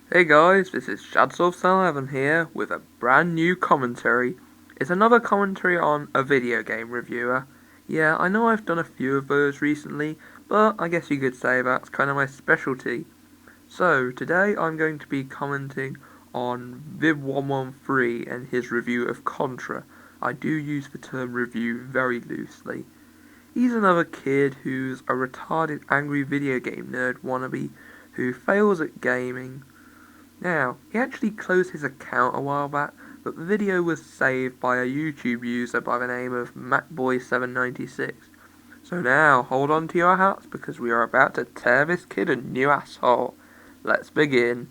Hey guys, this is Shadsoft11 here with a brand new commentary. It's another commentary on a video game reviewer. Yeah, I know I've done a few of those recently, but I guess you could say that's kind of my specialty. So, today I'm going to be commenting on Vib113 and his review of Contra. I do use the term review very loosely. He's another kid who's a retarded angry video game nerd wannabe who fails at gaming. Now, he actually closed his account a while back, but the video was saved by a YouTube user by the name of MacBoy796. So now, hold on to your hats because we are about to tear this kid a new asshole. Let's begin.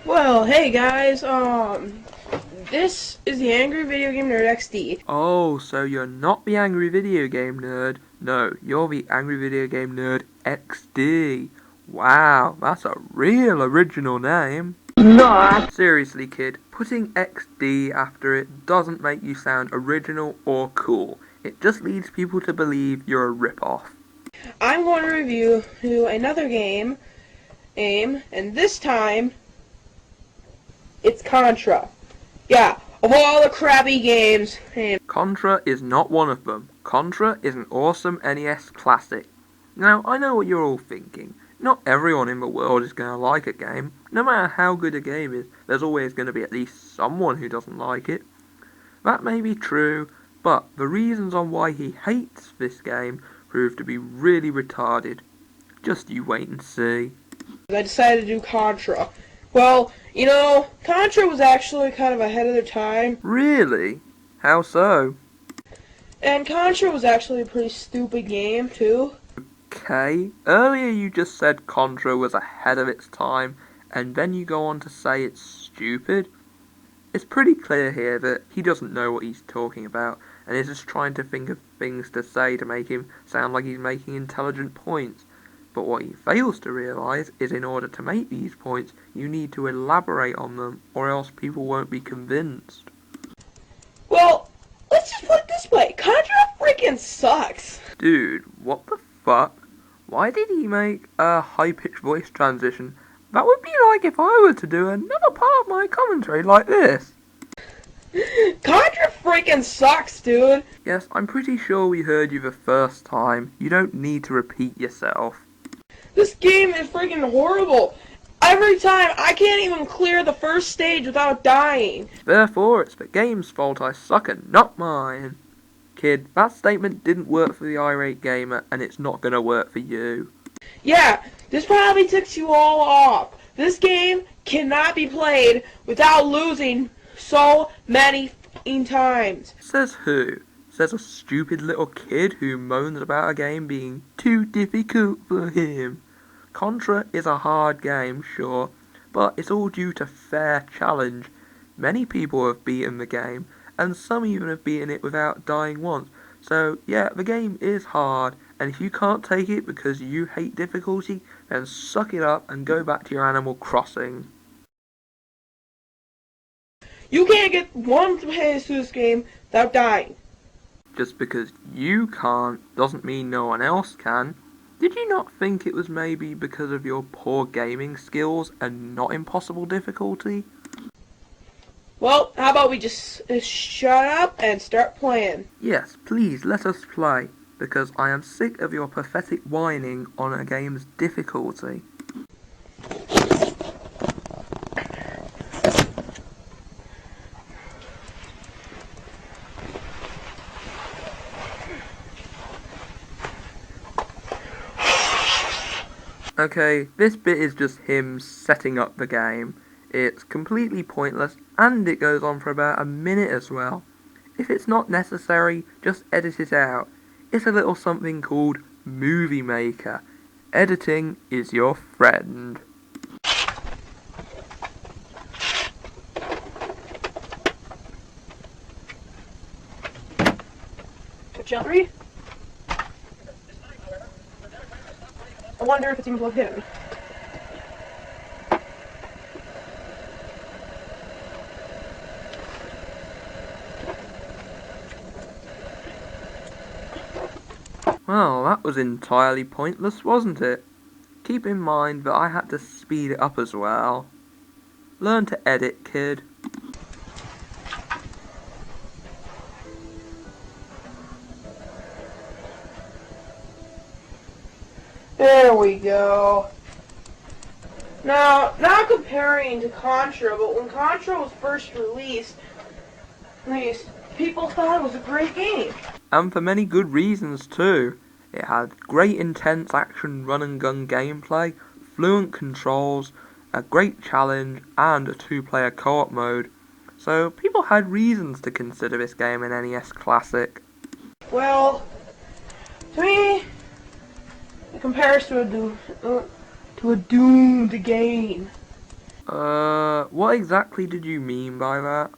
Well, hey guys, this is the Angry Video Game Nerd XD. Oh, so you're not the angry video game nerd. No, you're the angry video game nerd XD. Wow, that's a real original name. Not. Seriously, kid, putting XD after it doesn't make you sound original or cool. It just leads people to believe you're a rip-off. I'm going to review another game, and this time, it's Contra. Yeah, of all the crappy games. Contra is not one of them. Contra is an awesome NES classic. Now, I know what you're all thinking. Not everyone in the world is going to like a game. No matter how good a game is, there's always going to be at least someone who doesn't like it. That may be true, but the reasons on why he hates this game prove to be really retarded. Just you wait and see. I decided to do Contra. Well, Contra was actually kind of ahead of their time. Really? How so? And Contra was actually a pretty stupid game, too. Okay, earlier you just said Contra was ahead of its time, and then you go on to say it's stupid. It's pretty clear here that he doesn't know what he's talking about, and is just trying to think of things to say to make him sound like he's making intelligent points. But what he fails to realise is in order to make these points, you need to elaborate on them, or else people won't be convinced. Well, let's just put it this way. Contra freaking sucks. Dude, what the fuck? Why did he make a high-pitched voice transition? That would be like if I were to do another part of my commentary like this. Contra freaking sucks, dude. Yes, I'm pretty sure we heard you the first time. You don't need to repeat yourself. This game is freaking horrible. Every time, I can't even clear the first stage without dying. Therefore, it's the game's fault I suck and not mine. Kid, that statement didn't work for the irate gamer, and it's not gonna work for you. Yeah, this probably ticks you all off. This game cannot be played without losing so many times. Says who? Says a stupid little kid who moans about a game being too difficult for him. Contra is a hard game, sure, but it's all due to fair challenge. Many people have beaten the game, and some even have beaten it without dying once. So yeah, the game is hard, and if you can't take it because you hate difficulty, then suck it up and go back to your Animal Crossing. You can't get one play through this game without dying. Just because you can't doesn't mean no one else can. Did you not think it was maybe because of your poor gaming skills and not impossible difficulty? Well, how about we just shut up and start playing? Yes, please let us play, because I am sick of your pathetic whining on a game's difficulty. Okay, this bit is just him setting up the game. It's completely pointless, and it goes on for about a minute as well. If it's not necessary, just edit it out. It's a little something called Movie Maker. Editing is your friend. Jeffrey? I wonder if it's even plugged in. Well, that was entirely pointless, wasn't it? Keep in mind that I had to speed it up as well. Learn to edit, kid. There we go. Now, not comparing to Contra, but when Contra was first released, people thought it was a great game. And for many good reasons too. It had great intense action run and gun gameplay, fluent controls, a great challenge, and a 2-player co-op mode. So people had reasons to consider this game an NES classic. Well, to me, it compares to a doomed game. What exactly did you mean by that?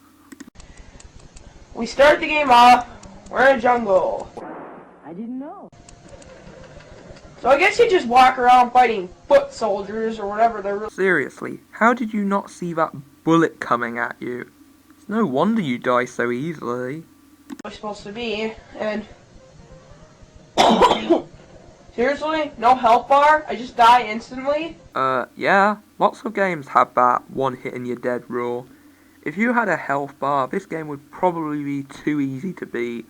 We start the game off, we're in a jungle. I didn't know. So I guess you just walk around fighting foot soldiers or whatever they're really... Seriously, how did you not see that bullet coming at you? It's no wonder you die so easily. supposed to be, and... Seriously? No health bar? I just die instantly? Yeah, lots of games have that one hit and you're dead rule. If you had a health bar, this game would probably be too easy to beat.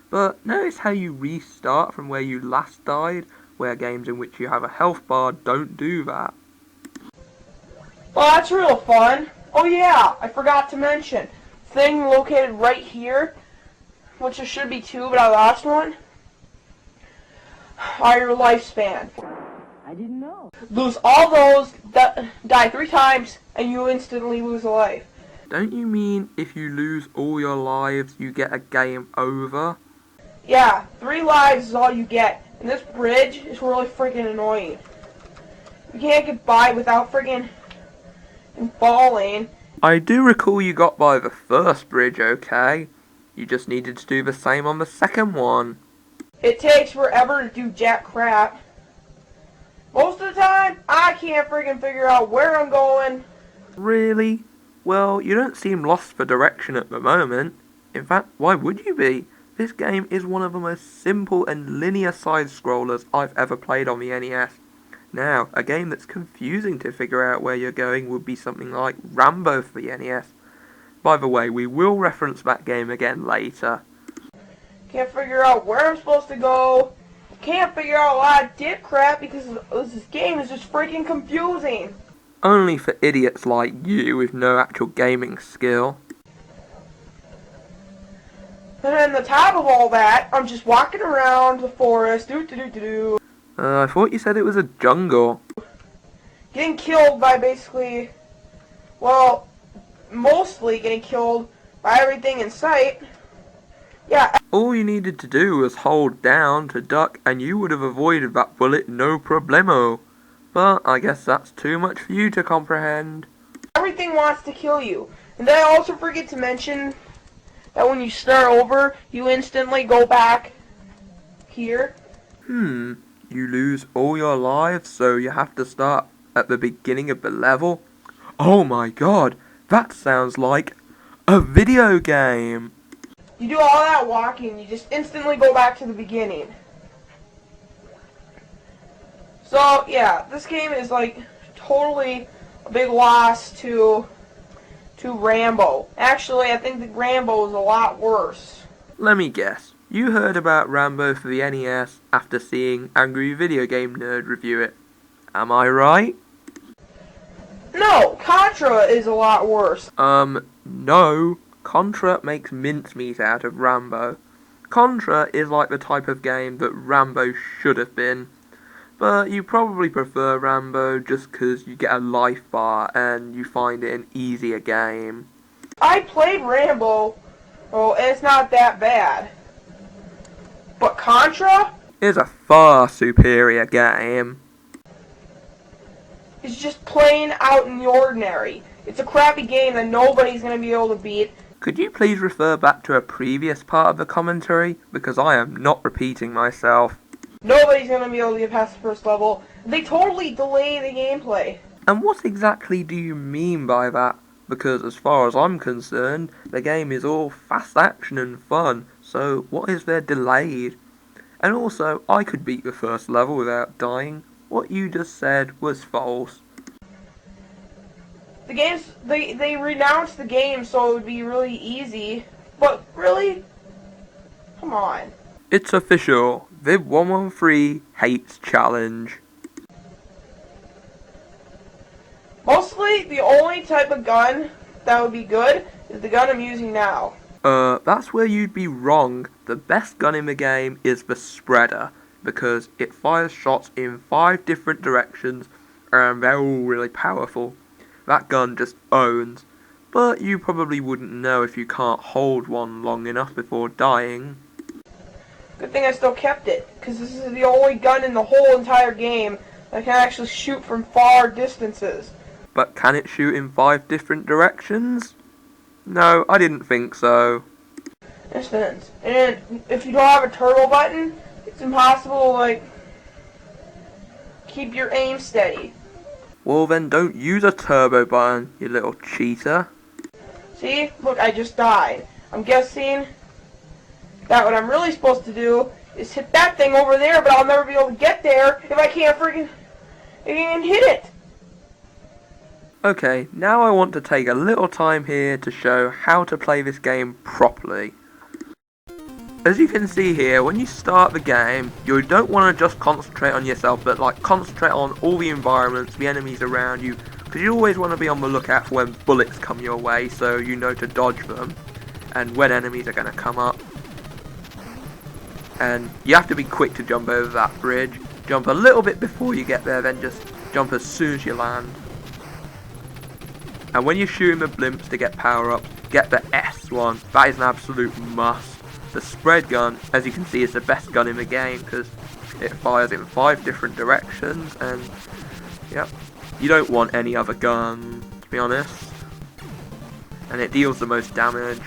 But notice how you restart from where you last died, where games in which you have a health bar don't do that. Well, that's real fun. Oh yeah, I forgot to mention. Thing located right here, which there should be two, but I lost one, are your lifespan. I didn't know. Lose all those, die 3 times, and you instantly lose a life. Don't you mean if you lose all your lives, you get a game over? Yeah, 3 lives is all you get. And this bridge is really freaking annoying. You can't get by without freaking falling. I do recall you got by the first bridge okay. You just needed to do the same on the second one. It takes forever to do jack crap. Most of the time, I can't freaking figure out where I'm going. Really? Well, you don't seem lost for direction at the moment. In fact, why would you be? This game is one of the most simple and linear side-scrollers I've ever played on the NES. Now, a game that's confusing to figure out where you're going would be something like Rambo for the NES. By the way, we will reference that game again later. Can't figure out where I'm supposed to go. Can't figure out a lot of dip crap because this game is just freaking confusing. Only for idiots like you with no actual gaming skill. And then on the top of all that, I'm just walking around the forest, I thought you said it was a jungle. getting killed by basically, well, mostly getting killed by everything in sight. Yeah. All you needed to do was hold down to duck and you would have avoided that bullet no problemo. But I guess that's too much for you to comprehend. Everything wants to kill you. And then I also forget to mention that when you start over, you instantly go back here. You lose all your lives, so you have to start at the beginning of the level? Oh my god, that sounds like a video game! You do all that walking, you just instantly go back to the beginning. So, yeah, this game is like totally a big loss to Rambo. Actually, I think that Rambo is a lot worse. Let me guess. You heard about Rambo for the NES after seeing Angry Video Game Nerd review it. Am I right? No, Contra is a lot worse. No. Contra makes mincemeat out of Rambo. Contra is like the type of game that Rambo should have been. But you probably prefer Rambo just because you get a life bar and you find it an easier game. I played Rambo, and it's not that bad. But Contra is a far superior game. It's just plain out in the ordinary. It's a crappy game that nobody's going to be able to beat. Could you please refer back to a previous part of the commentary? Because I am not repeating myself. Nobody's going to be able to get past the first level. They totally delay the gameplay. And what exactly do you mean by that? Because as far as I'm concerned, the game is all fast action and fun, so what is there delayed? And also, I could beat the first level without dying. what you just said was false. The games, they renounced the game so it would be really easy. But really? Come on. It's official. Vib113 hates challenge. Mostly, the only type of gun that would be good is the gun I'm using now. That's where you'd be wrong. The best gun in the game is the spreader, because it fires shots in 5 different directions, and they're all really powerful. That gun just owns, but you probably wouldn't know if you can't hold one long enough before dying. Good thing I still kept it, because this is the only gun in the whole entire game that can actually shoot from far distances. But can it shoot in 5 different directions? No, I didn't think so. Yes, it is. And if you don't have a turbo button, it's impossible to, like, keep your aim steady. Well then don't use a turbo button, you little cheater. See? Look, I just died. I'm guessing that what I'm really supposed to do is hit that thing over there, but I'll never be able to get there if I can't freaking hit it. Okay, now I want to take a little time here to show how to play this game properly. As you can see here, when you start the game, you don't want to just concentrate on yourself, but like concentrate on all the environments, the enemies around you, because you always want to be on the lookout for when bullets come your way, so you know to dodge them, and when enemies are going to come up. And you have to be quick to jump over that bridge. Jump a little bit before you get there, then just jump as soon as you land. And when you're shooting the blimps to get power up, get the S one. That is an absolute must. The spread gun, as you can see, is the best gun in the game because it fires in 5 different directions, and yep, you don't want any other gun, to be honest. And it deals the most damage.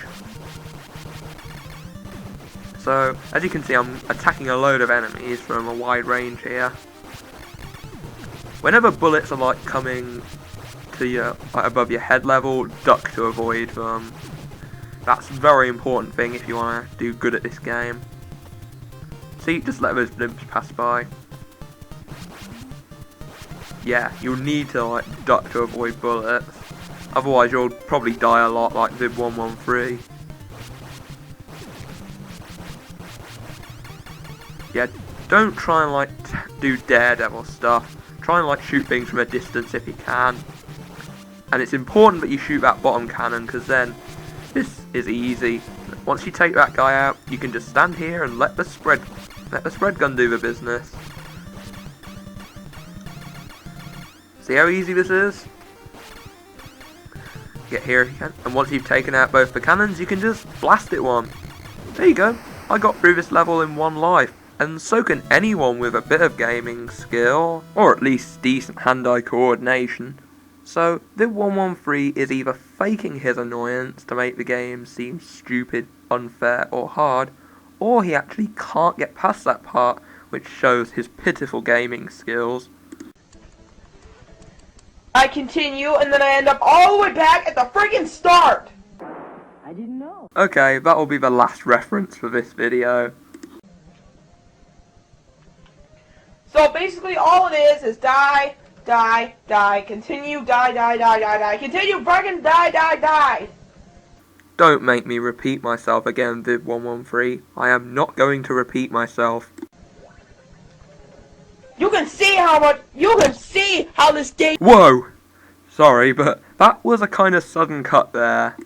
So, as you can see, I'm attacking a load of enemies from a wide range here. Whenever bullets are like coming to your, like, above your head level, duck to avoid them. That's a very important thing if you want to do good at this game. See, just let those blimps pass by. Yeah, you'll need to like duck to avoid bullets. Otherwise you'll probably die a lot like Vib113. Yeah, don't try and like do daredevil stuff. Try and like shoot things from a distance if you can. And it's important that you shoot that bottom cannon, because then this is easy. Once you take that guy out, you can just stand here and let the spread gun do the business. See how easy this is? Get here if you can, and once you've taken out both the cannons, you can just blast it one. There you go. I got through this level in 1 life, and so can anyone with a bit of gaming skill, or at least decent hand-eye coordination. So, Vib113 is either faking his annoyance to make the game seem stupid, unfair, or hard, or he actually can't get past that part, which shows his pitiful gaming skills. I continue, and then I end up all the way back at the friggin' start! I didn't know. Okay, that will be the last reference for this video. So basically all it is die, die, die, continue, die, die, die, die, die, continue, friggin' die, die, die! Don't make me repeat myself again, Vib113. I am not going to repeat myself. You can see how this game Whoa! Sorry, but that was a kind of sudden cut there.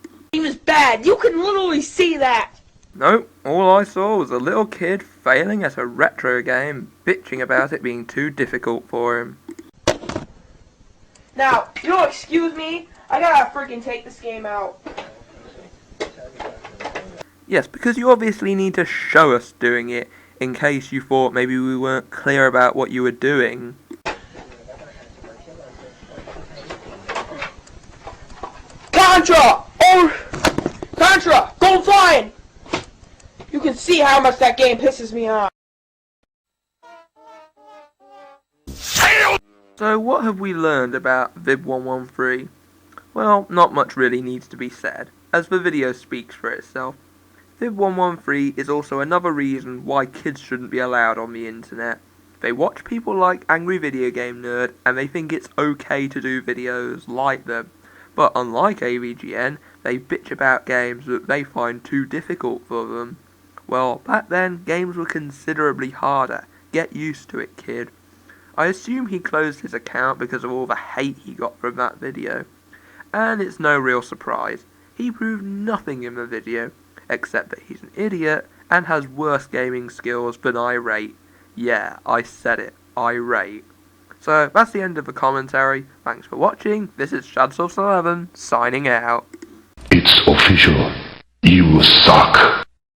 is bad. You can literally see that. Nope, all I saw was a little kid failing at a retro game, bitching about it being too difficult for him. Now, you'll excuse me, I gotta freaking take this game out. Yes, because you obviously need to show us doing it, in case you thought maybe we weren't clear about what you were doing. Contra! Oh! Contra! Go flying! You can see how much that game pisses me off. So what have we learned about Vib113? Well, not much really needs to be said, as the video speaks for itself. Vib113 is also another reason why kids shouldn't be allowed on the internet. They watch people like Angry Video Game Nerd and they think it's okay to do videos like them. But unlike AVGN, they bitch about games that they find too difficult for them. Well, back then, games were considerably harder. Get used to it, kid. I assume he closed his account because of all the hate he got from that video. And it's no real surprise. He proved nothing in the video, except that he's an idiot and has worse gaming skills than irate. Yeah, I said it, irate. So that's the end of the commentary. Thanks for watching. This is Shadsoft11 signing out. It's official. You suck.